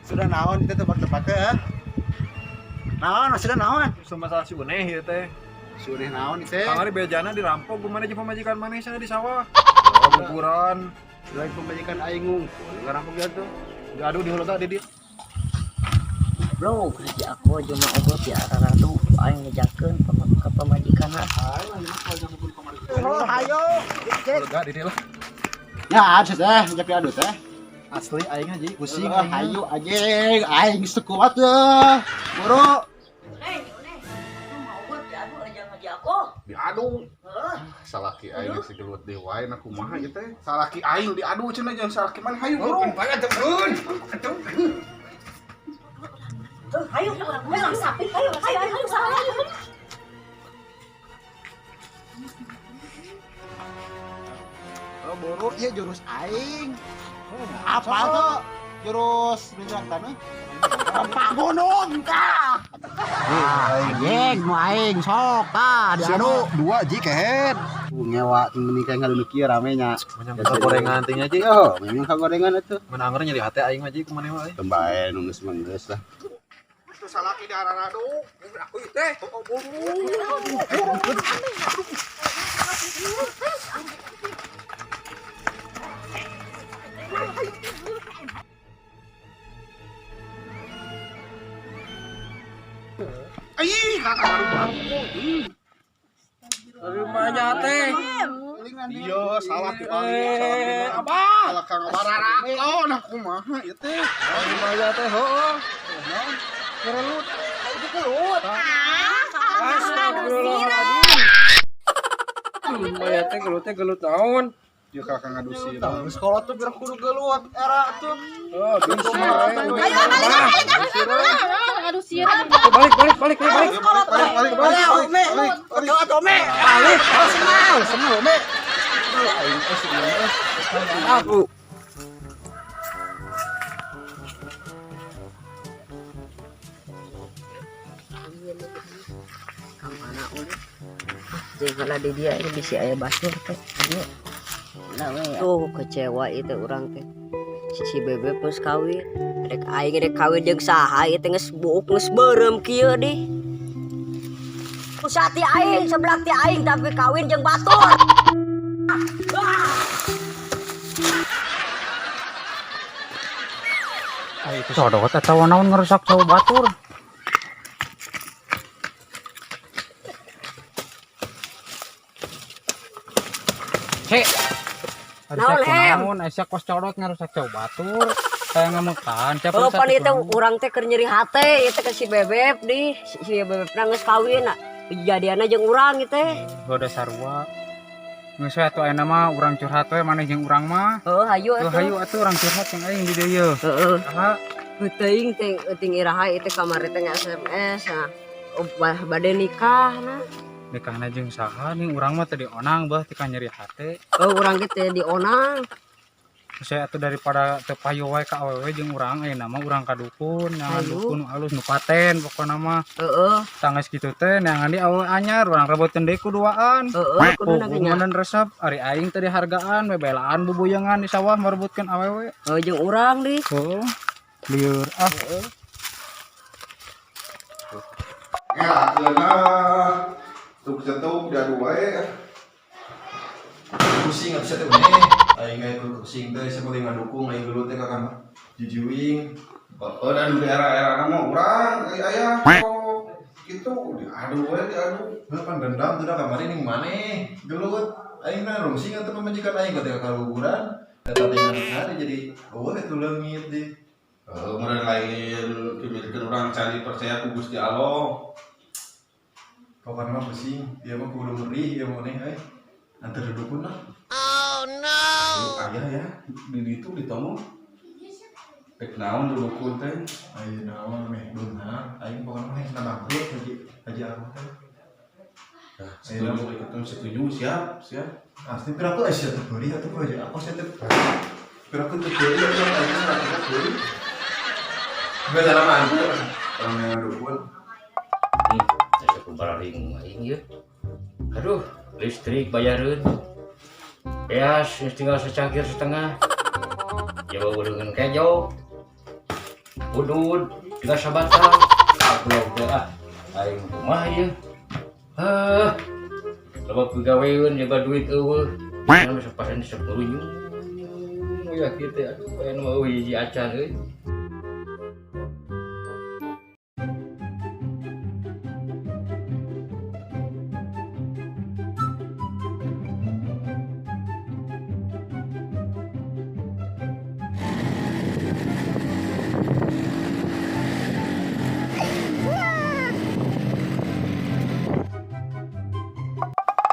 Sudah naon kita tebak-tebaknya. Naon, sudah naon. Masalah si Uneh ieu teh. Sudah naon teh. Kamari bejana dirampok gimana jeung pamajikan maneh sana di sawah. Kuburan. Lain pembajikan aing ngungkul. Ngarampok dia tuh. Gaduh di hologa di dia. Bro, kerja aku cuma obat ya ratu aing ngejakeun ke pamajikan. Oh, hayo. Hologa di dia lah. Ya, ada teh, jadi adu teh. Asli aing aja pusing Oh, hayo anjing, aing geus teu kuat teh. Buru. Diadu. Salaki aing si gelut deui wae na kumaha ieu teh? Salaki aing diadu cenah jeung salaki mana hayu buru. Atuh. Ayo urang melang sapi, ayo salah. Oh, buru ieu jurus aing. Apa tuh? Jurus rencang tanah. Pak gunung kah? Anjing, mau aing sok tah diadu. Dua ji kehead. Ngewa menikah ngalu kieu ramenya. Menyangkut gorengan teh nya ji. Yo, memang kagorengan atuh. Menang nyari hate aing mah ji kumaha wae. Tembae nu geus menggeus lah. Itu salaki dararadu. Aku teh. Ai, kakak baru bangun. Rumahnya teh. Iya, salah dibalik. Apa? Salah kang barara. Oh, nah kumaha ieu teh? Rumahnya teh heuh. Kerelut. Itu kelut. Astagfirullahaladzim. Rumahnya teh gelut naon? Dia kakak ngadusi. Sekolah tuh biar kudu gelut era tuh. Oh, bisi. Aduh sirah. Balik. Balik. Senang, Ome. Aku. Kamana ulih. Jeung kalau di dia ini bisi aya basur teh. Tuh kecewa itu orang teh. Si bebek geus kawin. Rek kawin jeung saha ieu teh geus buuk geus beureum kieu di. Pusati aing sebelah ti aing tapi kawin jeung batur. Ay, itu sodot atau naon ngerusak sawo batur. Cek. Naon, Em? Naon asa kos codot ngerusak sawo batur. Kayak ngamekan, siapa Oh, pan itu urang teh keur nyeri hate, ieu teh si bebek di, si bebek geus kawin. Kejadianna jeung urang ieu teh. Goda sarua. Geus atuh ayeuna mah urang curhat we maneh jeung urang mah. Heuh, hayu Tuh atuh. hayu atuh urang curhat jeung aing di dieu ye. Heeh. Saha? Teuing iraha ieu teh kamari teh SMS. Nah, bade nikah nah. Nikahna jeung saha ning urang mah teu dionang beuh ti ka nyeri hate. Oh, urang ge teh dionang. Saya atuh daripada teu payu wae ka awewe jeung urang ayeuna mah urang ka dukun, nyangan Hayu. dukun nu alus nu paten pokona mah. Heeh. Tangges kitu teh neangan di awewe anyar urang rebuteun deui ku duaan. Heeh, kuduna ge nya. Kumanan resep ari aing teh dihargaan bebelaan bubuyangan di sawah merebutkeun awewe. Oh, jeung urang di. Heuh. Lieur ah. Ya, akhirnya tuk diadu wae. Pusing atuh teh Uneh. Aing ge pusing teh sebagai ngadukung aing gelut teh kakak mah. Jijiwing. Oh, dan di era-era nama urang aya gitu diadu Heuh pan dendam teh da kamari ning maneh. Gelut. Aing na rungsing atuh pamajikan aing ketika kaluhuran. Eta teh ngana jadi eueuh atuh leungit deui. kemudian lain pimilikeun urang cari percaya ku Gusti Allah. Pokoknya mah pusing, dia mah kudu ngeri, dia mau neng, antar dukun lah. Oh no. Ayah ya, di itu ditemu. Pek naon dukun teh, ayo naon meh benar, ayo pokoknya mah nama bangkrut haji arwah teh. Nah, setuju siap. Asli piraku asa teu beuri atuh aja, aku saya teh. Piraku teu beuri atuh ayo teu beuri. Gue dalam anjir, orang yang dukun. Saya kubaraling aing ieu. Aduh, listrik bayareun. Beas tinggal secangkir setengah. Jawa dengan kejo. Udud dengan sabatan. Aku udah aing kumaha ieu. Loba pegawaian jaga duit eueuh. Anu sapasan 10 nyung. Ya kitu aduh aya nu hiji acan euy.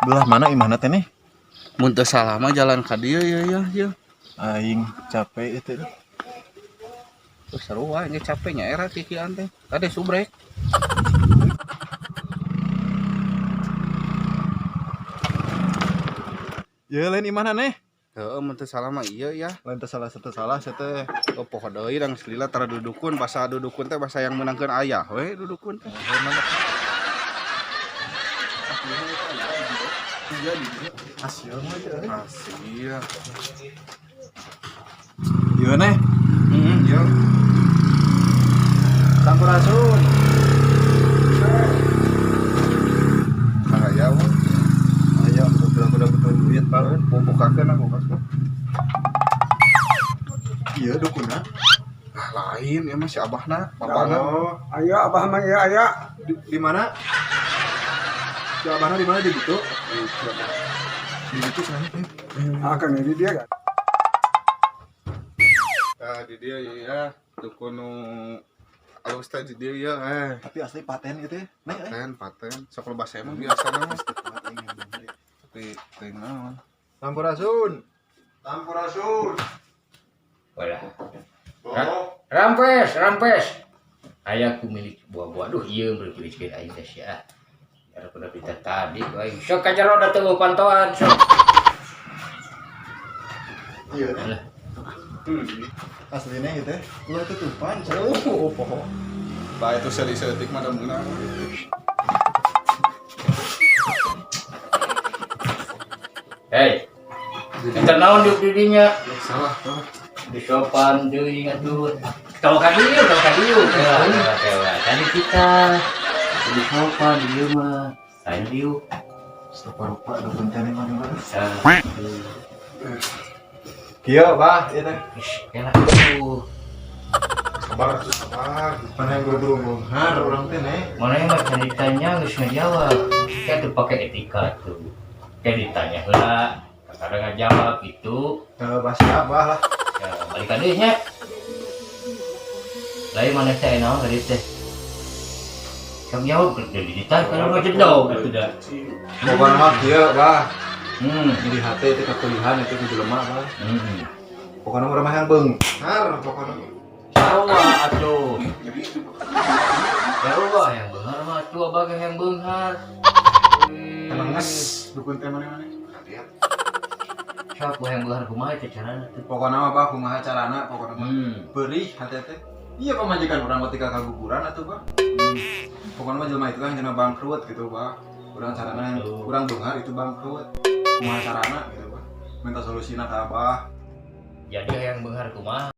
Belah mana imana teh nih? Mun teu salah mah jalan ka dieu ya. Aing capek itu. Terus seru wae nya capeknya era kikian teh. Tadi subrek. Ya lain imana nih? Heeh, mun teu salah mah iya ya. Lain teu salah satu salah saya teh. Oh poho deui dang selila tara dudukun pas dudukun teh basa yang menangkeun ayah we dudukun teh. Hasil mah aja. Asia. Iya nih. Iya. Sampurasun. Aya we. Ayo udah betul duit baru. Bukakeun aku kas. Iya dukuna. Ah lain ya masih abahna, bapana. Oh, Ayo abah mah ya aya. di mana? Si abahna di mana di gitu? Di gitu sana. Akan ini dia kan. Ah di dia ya, dukun nu alus teh di dia ya Tapi asli paten gitu ya. Nih, paten. Sok loba saya mah biasa mah. Tapi teh naon. Sampurasun. Sampurasun. Walah. Rampes. Aya ku milik buah-buah. Aduh ieu berpikir aing teh sia. Ada pada berita tadi aing. Sok ka jero da teu pantauan sok. Iya. Alah. Aslinya gitu ya. Ulah tutupan. Oh, poho. Lah itu seri-serik mah da meunang. Hei. Kita naon di didinya? Salah. Di sopan deui atuh. Tahu ka dieu. Tadi kita di sopan di dieu mah. Saya dieu. Rupa-rupa dukun teh mana-mana. Sa. Kieu, Bah, ieu teh. Kela atuh. Sabar. Mana yang buru-buru bonghar urang teh nih. Mana yang mah ceritanya geus ngajawab. Kayak tuh pakai etika tuh. Kayak ditanya heula, kadang ngajawab gitu. Bahasa Abah lah. Ya, balik ka deui nya. Lain mana teh naon tadi teh. Kamu jawab jadi ditanya kalau mah jedog atuh da. Pokoknya mah kieu, Bah. Di Di hati itu kekulihan itu ku jelema, Bah. Hmm. Pokoknya urang mah yang beunghar pokoknya. Sarua atuh. Sarua yang beunghar mah atuh abah yang beunghar. Tenenges dukun teh mana-mana. Siapa yang beunghar kumaha teh carana teh? Pokoknya mah Bah kumaha carana pokoknya mah. Beurih hati teh. Iya pamajikan urang ketika kaguguran atuh, Bah. Pokoknya mah jelema itu kan cenah bangkrut gitu, Bah. Urang carana urang beunghar itu bangkrut. Kumaha carana gitu, Bah. Minta solusina ka Abah. Jadi yang beunghar kumaha?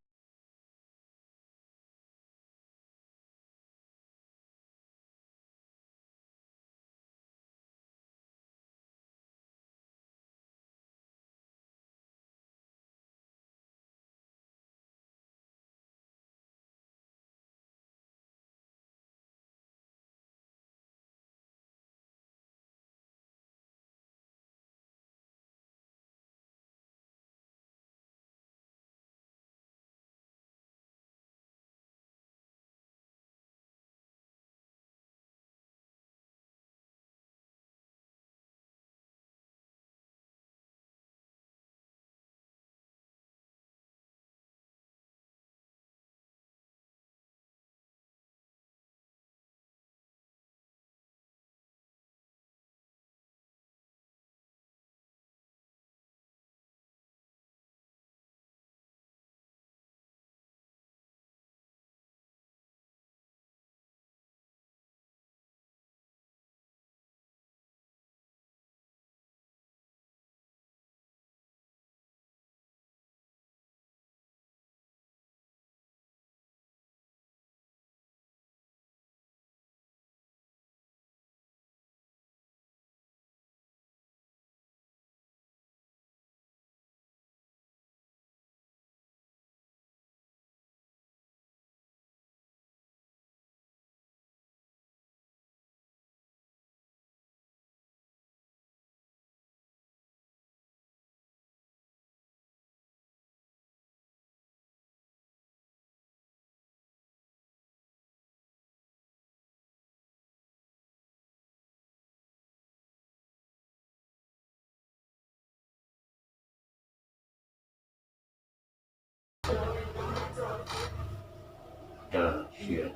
Sieu.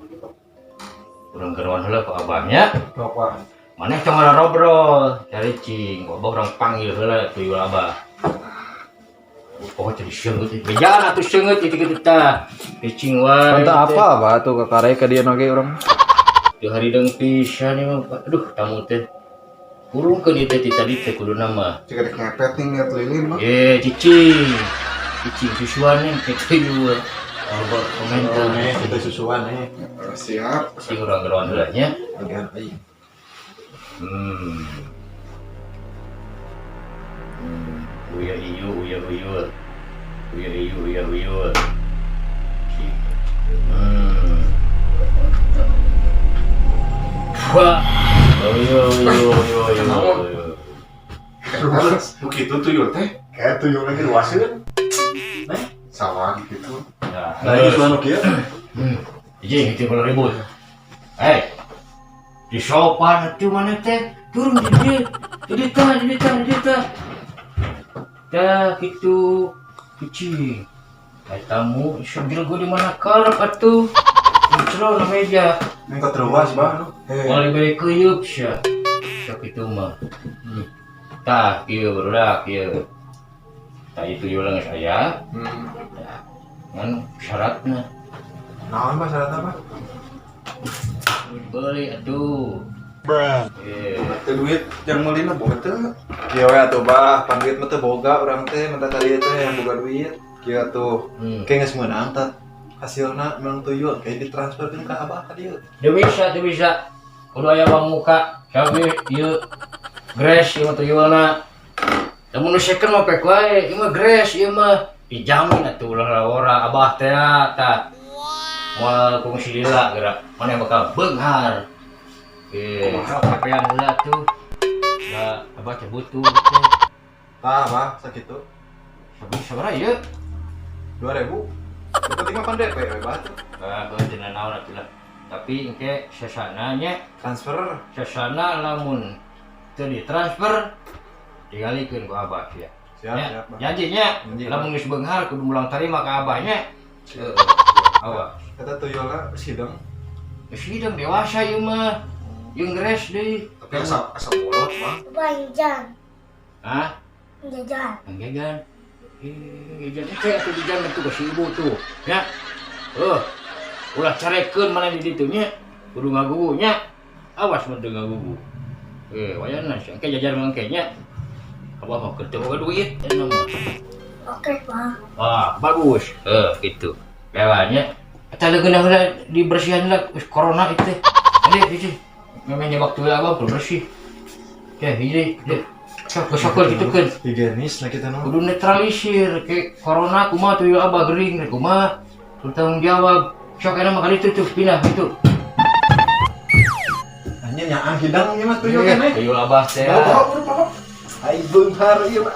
Urang geroan heula ku abahnya. Sok Pak. Maneh cong ngobrol cari cing, abah urang panggil heula tuyul abah. Pokoknya jadi seungeut, bejan atuh seungeut kitu-kitu tah. Cing wae. Entah apa Pak tuh kakare ka dieu oge urang. Di hari deung pisan ieu mah. Aduh, tamu teh. Kurungkeun ieu teh tadi teh kuduna mah. Jika dek ngepet nih lihat lilin mah. Cicing. Cicing susuan nih kitu ieu. Abah komentar. Kita susuan nih. Siap. Cing urang geroan heula nya. Bagian aing. Uya iyu, uya uyul. Uya iyu, uya uyul. Wah. Uya uyu, uya uyu. Begitu tuyul teh. Kayak tuyul lagi luaseun. Sawan gitu. Nah, Nah, ini suanu kieu. Ijing itu kalau ribut. Di sopan itu mana teh? Turun di tah. Dah gitu kucing. Tamu segera gue di mana karep atuh. Muncul na meja. Ning ka teruas Pak. Mulai balik kuyup sia. Sok itu mah. Tah kieu barudak kieu. Tah itu yo geus aya. Kan syaratna. Naon Pak syaratna Pak? Beli atuh. Teu duit yang meulina boga teu. Kieu we atuh Pak, panggiat mah teu boga urang teh minta ka dieu teh yang boga duit. Kieu atuh. Kayak geus meunang tah. Hasilna memang tuyul kayak ditransferkeun ka abah ka dieu. Teu bisa. Kudu aya bang muka. Sabi ieu gres ieu tuyulna. Lamun nu second mah pek wae, ieu mah gres ieu mah dijamin atuh ulah ora abah teh tah. Moal kungsi lila geura maneh bakal beunghar. Kapean heula tuh. Da abah cabut tuh. Tah Pak, sakitu. Sabaraha ieu? 2000. Yang penting mah pan DP we Pak. Gua teu naon atuh lah. Tapi engke sesana nya Transfer. sesana lamun teu ditransfer digalikeun ku abah sia. Siap Pak. Janjinya Janji, lamun geus beunghar kudu mulang tarima ka abahnya. Awas. Kata tuyulna sidang. Sidang dewasa ieu mah. Jeung gres deui. Tapi asal bolot mah. Jajan, Hah? jajan. Jajan. Jajan teh atuh dijan atuh ka si ibu tuh. Ya. Ulah carekeun mana di ditu nya. Kudu ngagugu nya. Awas mun teu ngagugu. Wayana sangke jajan mangke nya. Abah mah kerja boga duit eta mah. Oke, Pak. Wah, bagus. Gitu. Lewatnya. Eta leungeun heula dibersihan lah corona itu. Ade hiji. Memangnya waktu abah belum bersih. Ya, hiji. Sok gitu kan. Higienis lah kita Kudu netralisir ke corona kumaha tuh abah gering kumaha. Tanggung jawab. Sok enak mah kali itu pindah gitu. hanya nyaan hidangnya mah tuyul keneh. Tuyul abah teh. Ai beunghar ieu mah.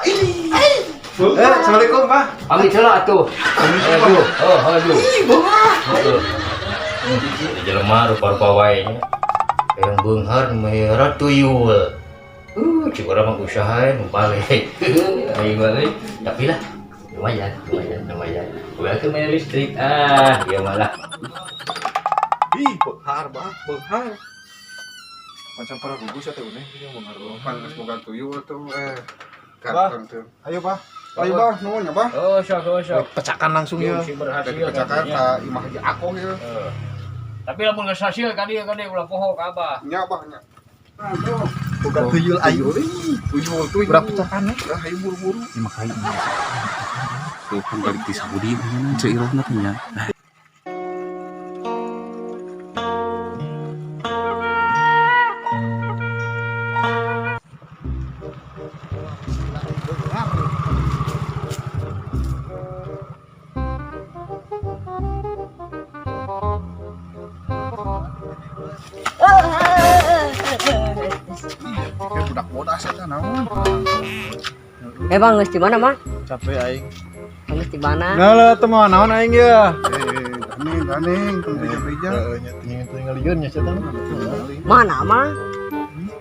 Assalamualaikum Pak. Pamit heula atuh. Aduh. Aduh. Heeh. Jelema rupa-rupa wae nya. Yang beunghar merah tuyul. Cik orang mah usahain balik. Ayo balik. Tapi lah lumayan. Udah ke main listrik. Dia malah. Ih, beunghar Pak, beunghar. Macam para gugus atuh neh dia beunghar. Pan geus boga tuyul tuh Bah. tuh. Ayo Pak. Ayo bah, nuhun ya bah. Sok. Pecakan langsung ya. Si berhasil. Dari pecakan ka imah di aku ya. Tapi lamun geus hasil kadi ulah poho ka abah. Nya bah nya. Bukan tuyul ayo. Tuyul. Berapa pecakan nih? Dah ayo buru-buru. Ya makanya tuh kan balik di Saudi mana seirahna teh nya. Ya budak bodas eta naon. Bang, geus di mana, Mang? Capek aing. Bang, geus di mana? Nah, lah teu mah naon aing ya. Ganing, tong beja-beja. Tinggal liun nya setan. Mana, Mang?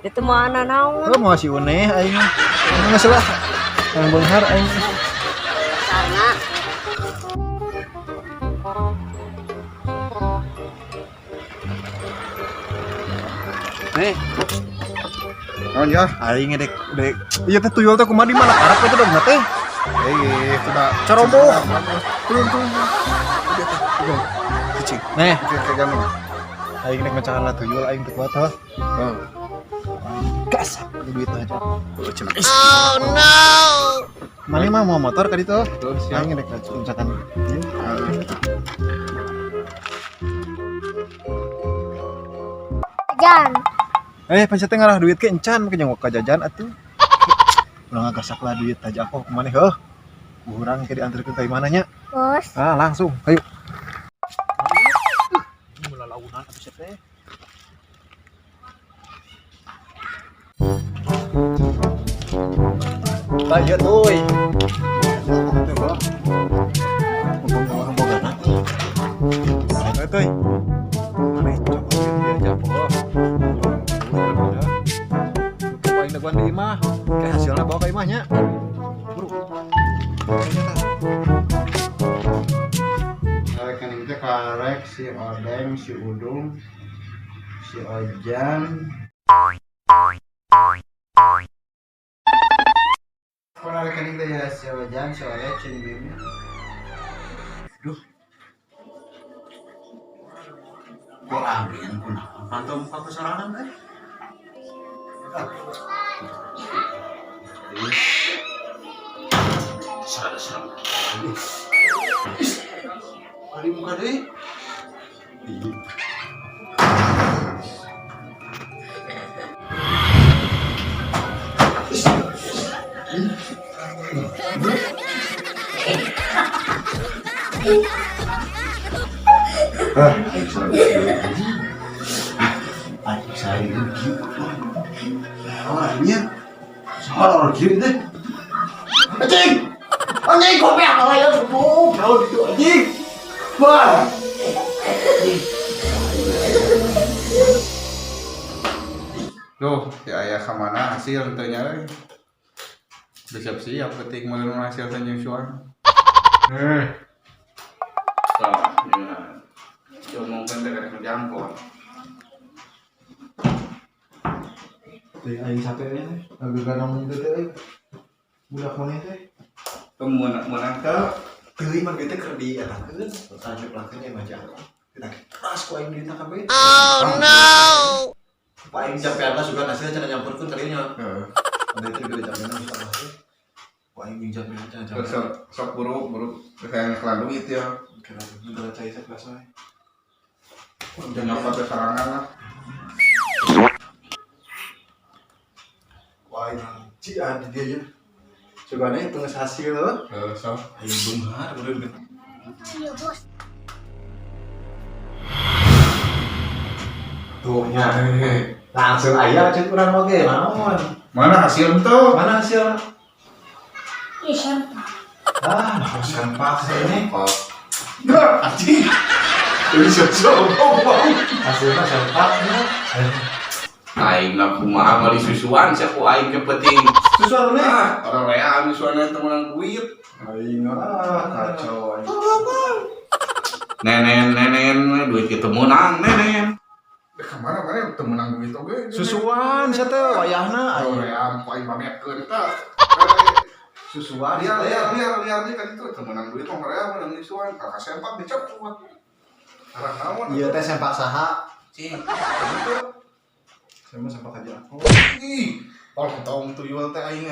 Itu mana naon? Lu mau si uneh aing. Geus lah. Yang beunghar aing. Karena Nih, Oh ya, aing dek iya teh tuyul teh kumaha di mana karep itu dong teh. sudah Ceroboh. turun. Cicing. Nih, Kayak gini. aing nek mecahan lah tuyul aing teu kuat heuh. Oh, Gas, duit aja. cenah. Mana mah mau motor ka ditu? Terus ya. Aing rek mecahan. Jajan. Pencet teh ngarah duit ke encan make nyongok ka jajan atuh. Ulah ngagasak lah duit aja aku kemana heuh. Urang ke diantarkeun ka mana nya? Bos. Ah, langsung. Ayo. Mulai launan atuh teh. Lanjut, euy. Tuh, Bro. Ngomong bogana. Ayo, tuh. Mana coba dia aja, Bos. Paling daguan di imah. Kayak hasilnya bawa ke imahnya. Bro. Rekening teh karek si Odeng, si Udung, si Ojan. Kalau rekening teh ya si Ojan, si Odeng, si Bim. Duh. Kok ambil kunaon pantau muka kesorangan teh? Serang. Hari muka deh. Adik saya rugi. Orangnya soal orang kiri deh. Anjing kopi apa ya tuh? Kau itu anjing. Wah. Duh, ya ayah kemana hasil tanya lagi. Siap-siap ketik menerima hasil tanya suara. Salah, ya. Cuma mungkin dekat menjangkau. Aing capek nya, agak ganang itu teh. Budak mana teh? Temuan ke Pilih mah kita keur di etakeun, lanjut lakeun mah jangan. Kita keras ku aing dieu kabeh. Oh no. Aing capean lah sugan hasilnya cenah nyamperkeun ka dieu nya. heeh. Ada itu gede capean suka lah. Aing minjam cenah capean. Sok buru kayak kelan duit ya. Kira negara cai sekelas wae. Udah nyopot ke sarangan lah. Wah, ci ada dia ya. Coba nih tunggu hasil loh. Sok. Aing beunghar beureun. Iya, Bos. Tuh nya. Langsung aya cek urang oge naon. Mana hasil tuh? Mana hasil? Iya, sampah. Ah, sempak ini. Oh. Dah, anjing. Ini sombong. Hasilnya sempak ya. Aing lah kumaha mah disusuan sia ku aing ke penting. Susuan nih. Orang rea disusuan temenan duit. Aing kacau aing. Nenen duit kita menang nenen. Kemana temenan duit oge. Susuan sia teh wayahna Orang aing. rea aing pamerkeun eta. Susuan Liar nih kan itu temenan duit orang rea mah disusuan kakak sempak dicopot. Arah naon? Iya teh sempak saha? Cing. Saya mah sempak aja aku. Ih, tong tuyul teh aing